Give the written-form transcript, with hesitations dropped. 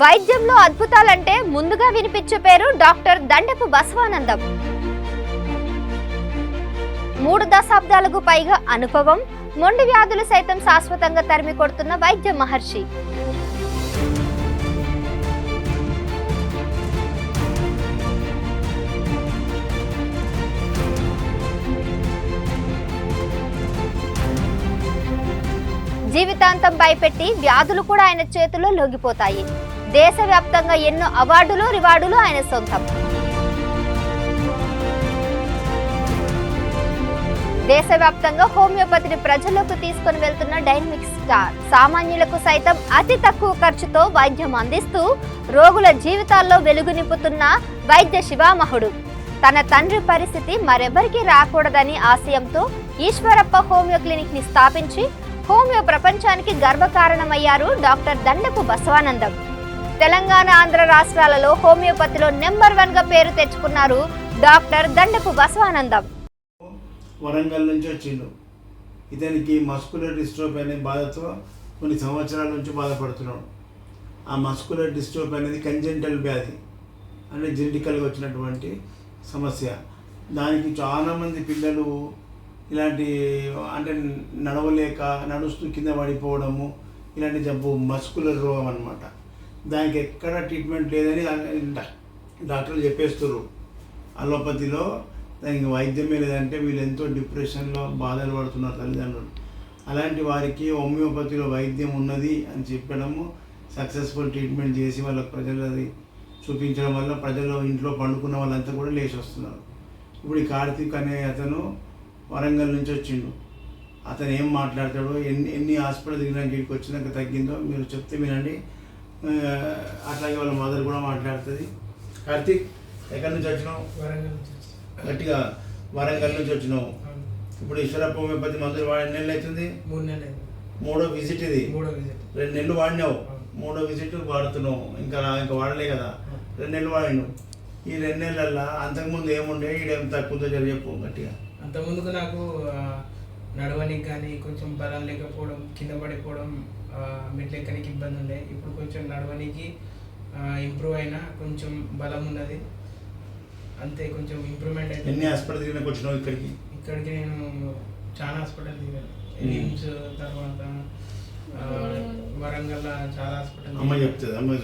వైద్యంలో అద్భుతాలంటే ముందుగా వినిపించే పేరు డాక్టర్ దండపు బసవానందం. 3 దశాబ్దాలకు పైగా అనుభవం, మొండి వ్యాధులు సైతం శాశ్వతంగా తరిమి కొడుతున్న వైద్య మహర్షి. జీవితాంతం భయపెట్టి వ్యాధులు కూడా ఆయన చేతుల్లో లొంగిపోతాయి. దేశవ్యాప్తంగా ఎన్నో అవార్డులు, రివార్డులు ఆయన సొంతం. దేశవ్యాప్తంగా హోమియోపతిని ప్రజల్లోకి తీసుకుని వెళ్తున్న డైనమిక్ స్టార్. సామాన్యులకు సైతం అతి తక్కువ ఖర్చుతో వైద్యం అందిస్తూ రోగుల జీవితాల్లో వెలుగు నింపుతున్న వైద్య శివామహుడు. తన తండ్రి పరిస్థితి మరెవరికి రాకూడదని ఆశయంతో ఈశ్వరప్ప హోమియో క్లినిక్ ని స్థాపించి హోమియో ప్రపంచానికి గర్వకారణమయ్యారు డాక్టర్ దండపు బసవానందం. తెలంగాణ, ఆంధ్ర రాష్ట్రాలలో హోమియోపతిలో నెంబర్ 1 గా పేరు తెచ్చుకున్నారు డాక్టర్ దండపు బసవానందం. వరంగల్ నుంచి వచ్చిండు. ఇతనికి మస్కులర్ డిస్ట్రోఫీ అనే బాధతో కొన్ని సంవత్సరాల నుంచి బాధపడుతున్నాడు. ఆ మస్కులర్ డిస్ట్రోఫీ అనేది కంజెంటల్ వ్యాధి, అంటే జెనెటికల్గా వచ్చినటువంటి సమస్య. దానికి చాలామంది పిల్లలు ఇలాంటి అంటే నడవలేక నడుస్తూ కింద పడిపోవడము, ఇలాంటి జబ్బు మస్కులర్ రోగం అన్నమాట. దానికి ఎక్కడ ట్రీట్మెంట్ లేదని డాక్టర్లు చెప్పేస్తారు. అలోపతిలో దానికి వైద్యమే లేదంటే వీళ్ళు ఎంతో డిప్రెషన్లో బాధలు పడుతున్నారు తల్లిదండ్రులు. అలాంటి వారికి హోమియోపతిలో వైద్యం ఉన్నది అని చెప్పడము, సక్సెస్ఫుల్ ట్రీట్మెంట్ చేసి వాళ్ళకి ప్రజలది చూపించడం వల్ల ప్రజలు ఇంట్లో పండుకున్న వాళ్ళంతా కూడా లేచి వస్తున్నారు. ఇప్పుడు ఈ కార్తీక్ అనే అతను వరంగల్ నుంచి వచ్చిండు. అతను ఏం మాట్లాడతాడో, ఎన్ని హాస్పిటల్ తిరిగినాక ఇంటికి వచ్చినాక తగ్గిందో మీరు చెప్తే వినండి. అట్లాగే వాళ్ళ మదర్ కూడా మాట్లాడుతుంది. కార్తీక్, ఎక్కడి నుంచి వచ్చినావు? గట్టిగా వరంగల్ నుంచి వచ్చినావు. ఇప్పుడు ఈశ్వరప్ప హోమియోపతి మందులు వాడి ఎన్ని నెలలు అవుతుంది? 3 నెలలు. 3వ విజిట్ ఇది. 2 నెలలు వాడినావు, 3వ విజిట్ వాడుతున్నావు. ఇంకా వాడలే కదా, 2 నెలలు వాడినావు. ఈ 2 నెలల్లో అంతకుముందు ఏముండే, ఈడేం తక్కువతో చెప్పు గట్టిగా. అంతకుముందుకు నాకు నడవనికి కానీ కొంచెం బలం లేకపోవడం, కింద పడిపోవడం, మెట్లు ఎక్కడానికి ఇబ్బంది ఉండే. ఇప్పుడు కొంచెం నడవనికి ఇంప్రూవ్ అయినా, కొంచెం బలం ఉన్నది, అంతే, కొంచెం ఇంప్రూవ్మెంట్ అయితే. ఎన్ని హాస్పిటల్ తిరిగినాక వచ్చినావు ఇక్కడికి? ఇక్కడికి నేను చాలా హాస్పిటల్ తిరిగాను. ఎయిమ్స్, తర్వాత వరంగల్ చాలా హాస్పిటల్. అమ్మ చెప్తుంది, అమ్మ